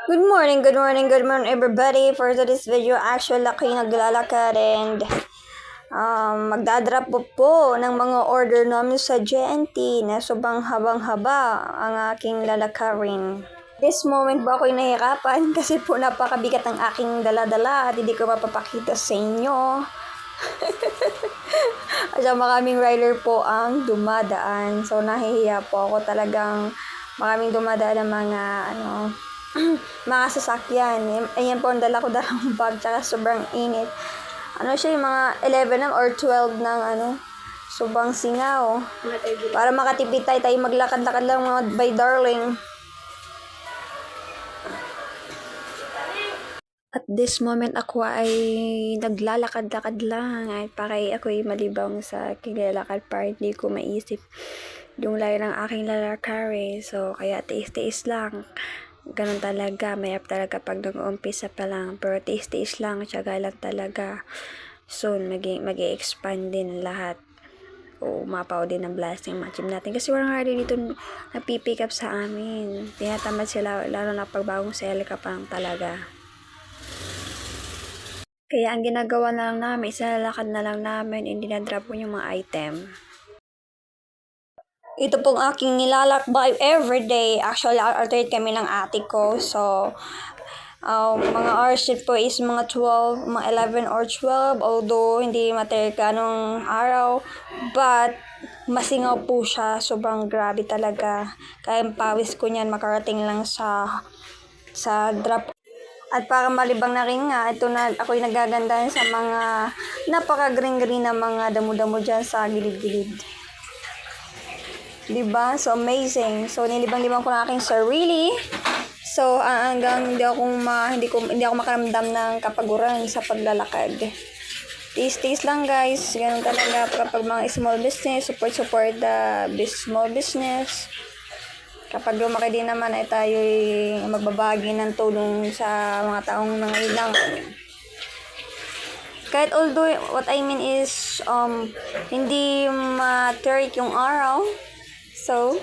Good morning, good morning, good morning everybody. For today's video, actually ako yung naglalakad and magdadrop po ng mga order namin sa JNT na sobrang habang-haba ang aking lalakarin. This moment ba ako'y nahihirapan kasi po napakabigat ng aking dala-dala at hindi ko mapapakita sa inyo. At maraming rider po ang dumadaan. So nahihiya po ako talagang maraming dumadaan ng mga mga sasakyan. Ayan po ang dala ko dalang bag tsaka sobrang init. Siya yung mga 11 or 12 ng sobrang singaw. Para makatipid tayo maglakad-lakad lang mga by darling. At this moment ako ay naglalakad-lakad lang ay para ako'y malibang sa kilalakad para hindi ko maisip yung layo ng aking lalakari. So kaya tiis-tiis lang. Ganun talaga, mayap talaga pag nag-uumpisa pa lang. Pero tiis-tiis lang, tiyaga lang talaga. Soon, mag-i-expand din lahat. O umapaw din ang blasting mga gym natin. Kasi walang hari dito napipick up sa amin. Tinatamad sila, lalo na pag bagong sale ka pa lang talaga. Kaya ang ginagawa na lang namin, isinalakad na lang namin, hindi na-drop po yung mga item. Ito pong aking nilalakbay everyday. Actually, alternate kami ng ate ko. So, mga hours po is mga 12, mga 11 or 12. Although, hindi matter ka nung araw. But, masingaw po siya. Sobrang grabe talaga. Kaya pawis ko niyan makarating lang sa drop. At para malibang na rin nga, ito na ako'y nagagandahan sa mga napaka-green-green na mga damo-damo dyan sa gilid-gilid. Diba? So, amazing. So, nilibang-libang ko na aking sarili. So, hanggang hindi ako makaramdam ng kapaguran sa paglalakad. Tiis-tiis lang, guys. Ganun talaga kapag mga small business, support the small business. Kapag lumaki din naman ay tayo'y magbabagi ng tulong sa mga taong nangailangan. Kahit although, what I mean is, hindi ma-turk yung araw. So,